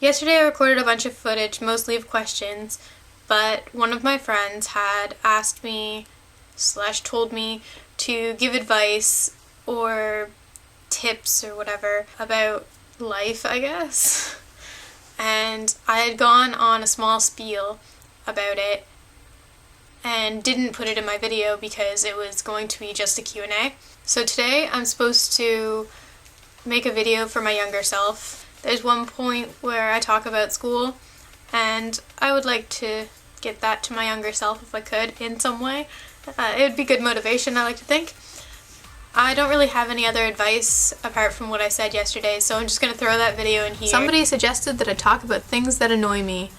Yesterday I recorded a bunch of footage, mostly of questions, but one of my friends had asked me / told me to give advice or tips or whatever about life, I guess. And I had gone on a small spiel about it and didn't put it in my video because it was going to be just a Q&A. So today I'm supposed to make a video for my younger self. There's one point where I talk about school, and I would like to get that to my younger self if I could in some way. It would be good motivation, I like to think. I don't really have any other advice apart from what I said yesterday, so I'm just going to throw that video in here. Somebody suggested that I talk about things that annoy me.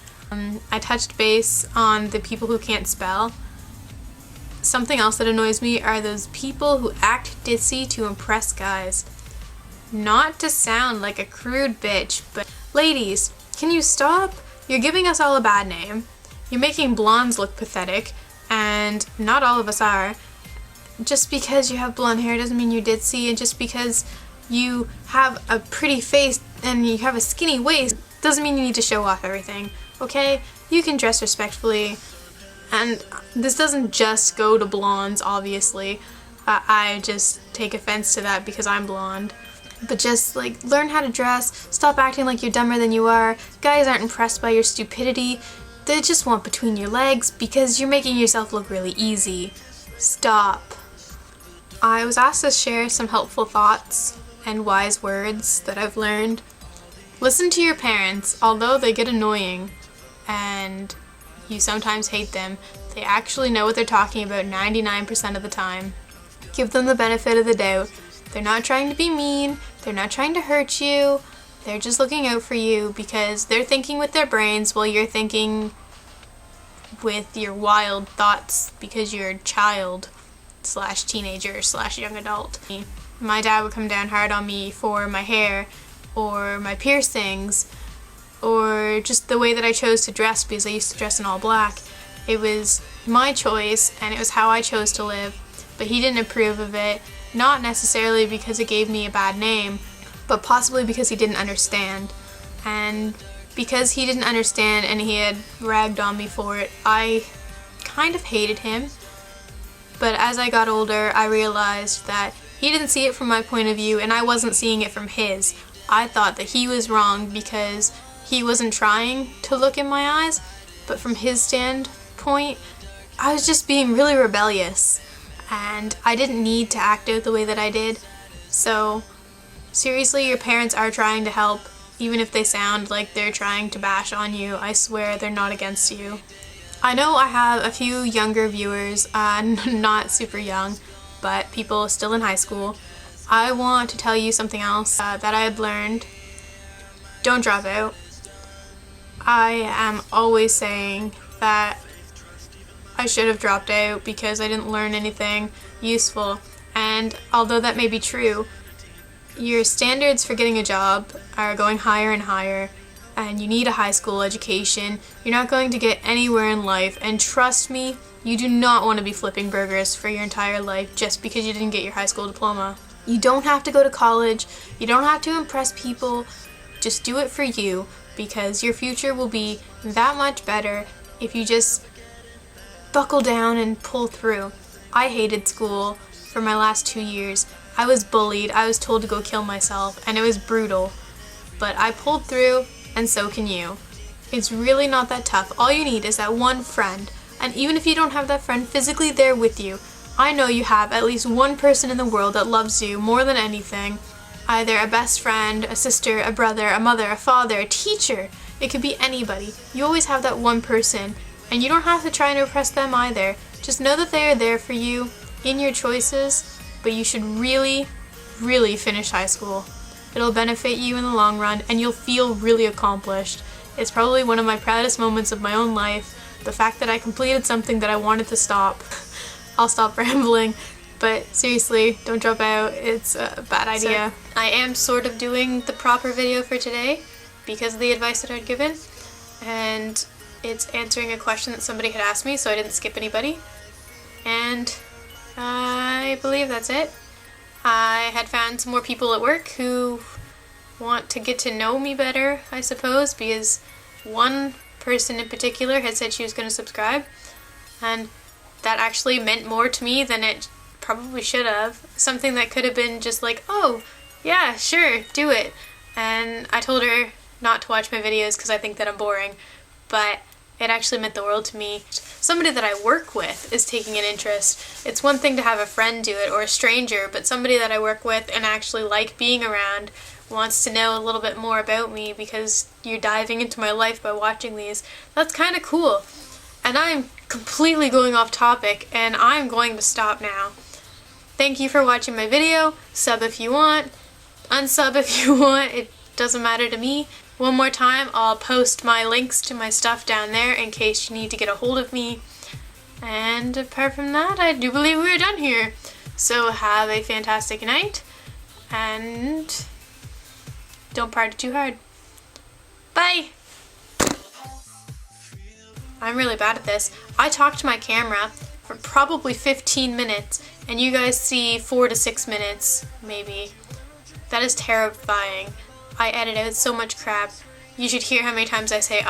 I touched base on the people who can't spell. Something else that annoys me are those people who act ditzy to impress guys. Not to sound like a crude bitch, but ladies, can you stop? You're giving us all a bad name. You're making blondes look pathetic, and not all of us are. Just because you have blonde hair doesn't mean you're ditzy, and just because you have a pretty face and you have a skinny waist doesn't mean you need to show off everything, okay? You can dress respectfully, and this doesn't just go to blondes, obviously. I just take offense to that because I'm blonde. But just, learn how to dress, stop acting like you're dumber than you are. Guys aren't impressed by your stupidity. They just want between your legs because you're making yourself look really easy. Stop. I was asked to share some helpful thoughts and wise words that I've learned. Listen to your parents, although they get annoying and you sometimes hate them. They actually know what they're talking about 99% of the time. Give them the benefit of the doubt. They're not trying to be mean, they're not trying to hurt you, they're just looking out for you because they're thinking with their brains while you're thinking with your wild thoughts because you're a child / teenager / young adult. My dad would come down hard on me for my hair or my piercings or just the way that I chose to dress because I used to dress in all black. It was my choice and it was how I chose to live, but he didn't approve of it. Not necessarily because it gave me a bad name, but possibly because he didn't understand. And because he didn't understand and he had ragged on me for it, I kind of hated him. But as I got older, I realized that he didn't see it from my point of view and I wasn't seeing it from his. I thought that he was wrong because he wasn't trying to look in my eyes, but from his standpoint, I was just being really rebellious. And I didn't need to act out the way that I did. So, seriously, your parents are trying to help, even if they sound like they're trying to bash on you. I swear they're not against you. I know I have a few younger viewers, not super young, but people still in high school. I want to tell you something else that I had learned. Don't drop out. I am always saying that I should have dropped out because I didn't learn anything useful, and although that may be true, your standards for getting a job are going higher and higher, and you need a high school education. You're not going to get anywhere in life, and trust me, you do not want to be flipping burgers for your entire life just because you didn't get your high school diploma. You don't have to go to college, you don't have to impress people, just do it for you, because your future will be that much better if you just buckle down and pull through. I hated school for my last 2 years. I was bullied, I was told to go kill myself, and it was brutal. But I pulled through, and so can you. It's really not that tough. All you need is that one friend, and even if you don't have that friend physically there with you, I know you have at least one person in the world that loves you more than anything. Either a best friend, a sister, a brother, a mother, a father, a teacher. It could be anybody. You always have that one person. And you don't have to try to impress them either. Just know that they are there for you in your choices, but you should really, really finish high school. It'll benefit you in the long run, and you'll feel really accomplished. It's probably one of my proudest moments of my own life, the fact that I completed something that I wanted to stop. I'll stop rambling, but seriously, don't drop out. It's a bad idea. So, I am sort of doing the proper video for today because of the advice that I'd given, and it's answering a question that somebody had asked me, so I didn't skip anybody. And I believe that's it. I had found some more people at work who want to get to know me better, I suppose, because one person in particular had said she was going to subscribe, and that actually meant more to me than it probably should have. Something that could have been just like, oh, yeah, sure, do it. And I told her not to watch my videos because I think that I'm boring, but it actually meant the world to me. Somebody that I work with is taking an interest. It's one thing to have a friend do it or a stranger, but somebody that I work with and actually like being around wants to know a little bit more about me because you're diving into my life by watching these. That's kind of cool. And I'm completely going off topic, and I'm going to stop now. Thank you for watching my video. Sub if you want, unsub if you want, it doesn't matter to me. One more time, I'll post my links to my stuff down there in case you need to get a hold of me. And apart from that, I do believe we're done here. So have a fantastic night, and don't party too hard. Bye! I'm really bad at this. I talk to my camera for probably 15 minutes, and you guys see 4 to 6 minutes, maybe. That is terrifying. I edit out so much crap. You should hear how many times I say,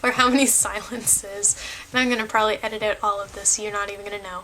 or how many silences. And I'm gonna probably edit out all of this, so you're not even gonna know.